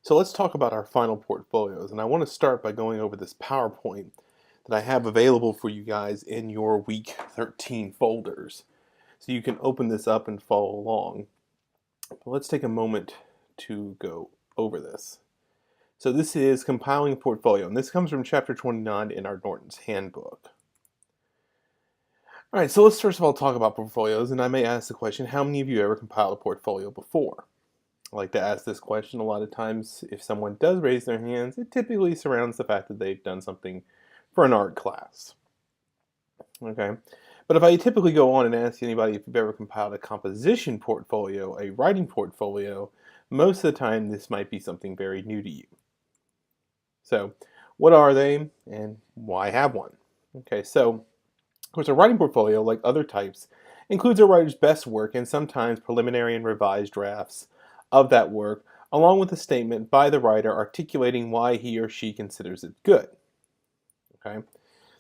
So let's talk about our final portfolios. And I want to start by going over this PowerPoint that I have available for you guys in your week 13 folders. So you can open this up and follow along. But let's take a moment to go over this. So this is compiling a portfolio, and this comes from chapter 29 in our Norton's Handbook. All right, so let's first of all talk about portfolios, and I may ask the question, how many of you ever compiled a portfolio before? I like to ask this question a lot of times. If someone does raise their hands, it typically surrounds the fact that they've done something for an art class. Okay, but if I typically go on and ask anybody if you've ever compiled a composition portfolio, a writing portfolio, most of the time this might be something very new to you. So what are they and why have one? Okay, so of course a writing portfolio, like other types, includes a writer's best work and sometimes preliminary and revised drafts of that work, along with a statement by the writer articulating why he or she considers it good. Okay?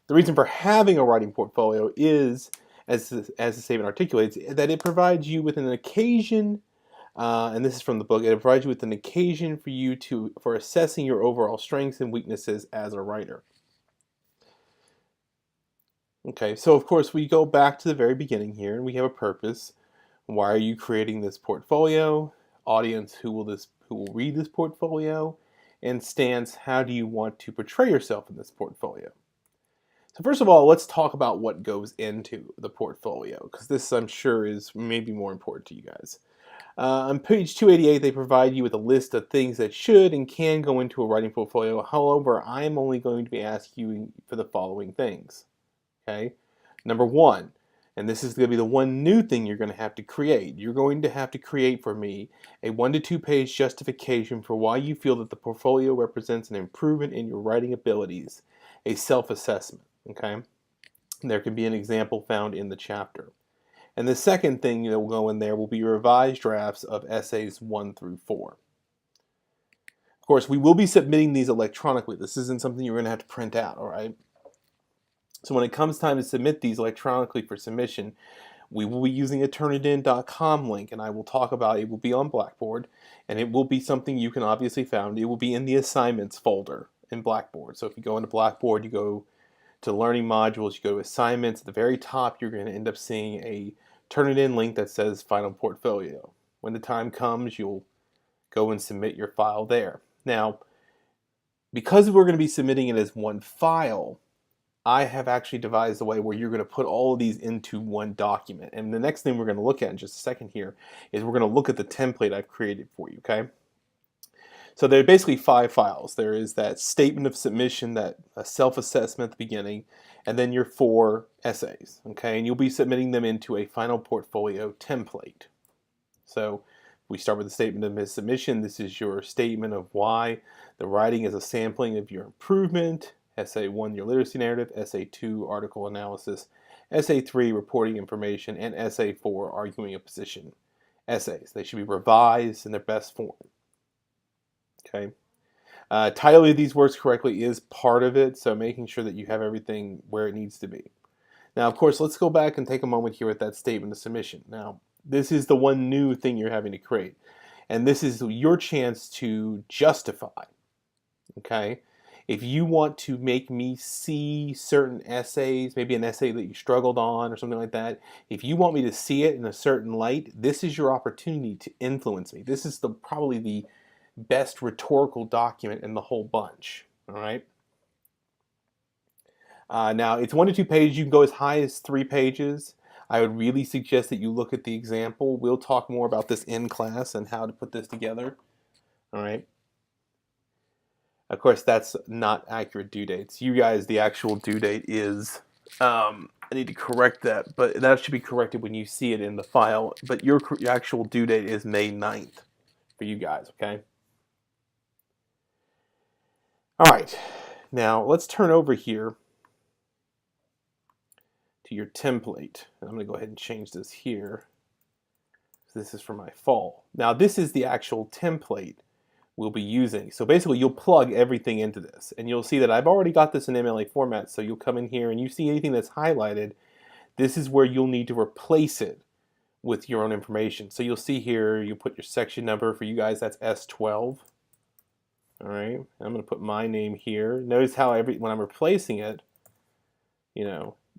The reason for having a writing portfolio is, as the statement articulates, that it provides you with an occasion, and this is from the book, it provides you with an occasion for assessing your overall strengths and weaknesses as a writer. Okay, so of course we go back to the very beginning here, and we have a purpose. Why are you creating this portfolio? Audience, who will read this portfolio? And stance, how do you want to portray yourself in this portfolio? So first of all, let's talk about what goes into the portfolio, because this, I'm sure, is maybe more important to you guys. On page 288, they provide you with a list of things that should and can go into a writing portfolio. However, I'm only going to be asking you for the following things. Okay, number one, and this is going to be the one new thing you're going to have to create. You're going to have to create for me a 1 to 2 page justification for why you feel that the portfolio represents an improvement in your writing abilities, a self-assessment. Okay, there can be an example found in the chapter. And the second thing that will go in there will be revised drafts of essays 1 through 4. Of course, we will be submitting these electronically. This isn't something you're going to have to print out, all right? So when it comes time to submit these electronically for submission, we will be using a turnitin.com link, and I will talk about it. Will be on Blackboard, and it will be something you can obviously find. It will be in the assignments folder in Blackboard. So if you go into Blackboard, you go to learning modules, you go to assignments. At the very top, you're going to end up seeing a Turnitin link that says Final Portfolio. When the time comes, you'll go and submit your file there. Now, because we're going to be submitting it as one file, I have actually devised a way where you're going to put all of these into one document. And the next thing we're going to look at in just a second here is we're going to look at the template I've created for you, okay? So there are basically 5 files. There is that statement of submission, that a self-assessment at the beginning, and then your 4 essays, okay? And you'll be submitting them into a final portfolio template. So we start with the statement of submission. This is your statement of why the writing is a sampling of your improvement. Essay 1, your literacy narrative. Essay 2, article analysis. Essay 3, reporting information. And Essay 4, arguing a position. Essays. They should be revised in their best form. Okay. Titling these words correctly is part of it, so making sure that you have everything where it needs to be. Now, of course, let's go back and take a moment here at that statement of submission. Now, this is the one new thing you're having to create, and this is your chance to justify. Okay. If you want to make me see certain essays, maybe an essay that you struggled on or something like that, if you want me to see it in a certain light, this is your opportunity to influence me. This is probably the best rhetorical document in the whole bunch. All right. Now, it's 1 to 2 pages. You can go as high as 3 pages. I would really suggest that you look at the example. We'll talk more about this in class and how to put this together. All right. Of course, that's not accurate due dates. You guys, the actual due date is, I need to correct that, but that should be corrected when you see it in the file. But your actual due date is May 9th for you guys, okay? All right, now let's turn over here to your template. And I'm going to go ahead and change this here. This is for my fall. Now, this is the actual template we'll be using. So basically you'll plug everything into this, and you'll see that I've already got this in MLA format. So you'll come in here and you see anything that's highlighted, this is where you'll need to replace it with your own information. So you'll see here, you put your section number. For you guys, that's S12. All right, I'm going to put my name here. Notice how when I'm replacing it,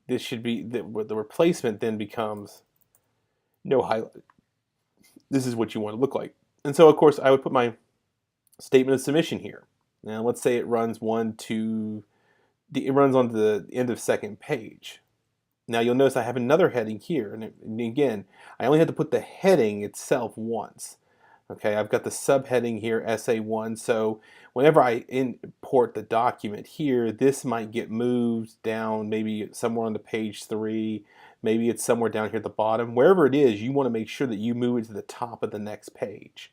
this should be the replacement then becomes no highlight. This is what you want to look like. And so, of course, I would put my statement of submission here. Now, let's say it runs it runs on the end of second page. Now, you'll notice I have another heading here. And again, I only have to put the heading itself once. Okay, I've got the subheading here, SA1. So whenever I import the document here, this might get moved down maybe somewhere on the page 3. Maybe it's somewhere down here at the bottom. Wherever it is, you want to make sure that you move it to the top of the next page.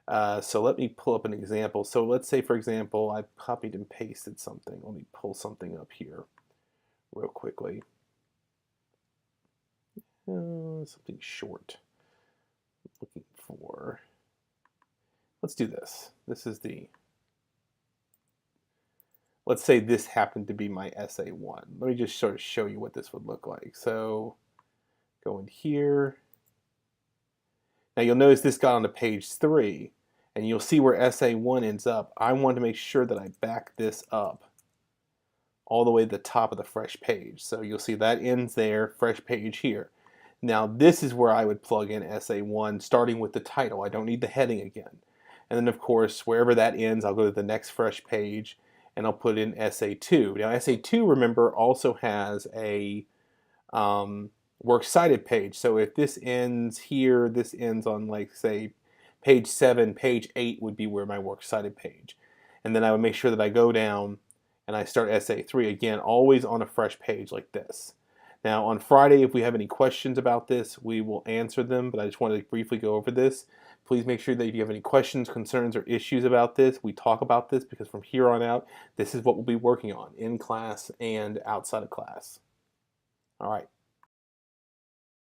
So let me pull up an example. So let's say, for example, I copied and pasted something. Let me pull something up here real quickly. Something short. Looking for... Let's do this. Let's say this happened to be my SA1. Let me just sort of show you what this would look like. So go in here. Now you'll notice this got onto page 3, and you'll see where SA1 ends up. I want to make sure that I back this up all the way to the top of the fresh page. So you'll see that ends there, fresh page here. Now this is where I would plug in SA1, starting with the title. I don't need the heading again. And then, of course, wherever that ends, I'll go to the next fresh page, and I'll put in SA2. Now, SA2, remember, also has a works cited page. So if this ends here, this ends on, like, say, page 7, page 8 would be where my works cited page. And then I would make sure that I go down and I start SA3 again, always on a fresh page like this. Now, on Friday, if we have any questions about this, we will answer them, but I just wanted to briefly go over this. Please make sure that if you have any questions, concerns, or issues about this, we talk about this, because from here on out, this is what we'll be working on in class and outside of class. All right.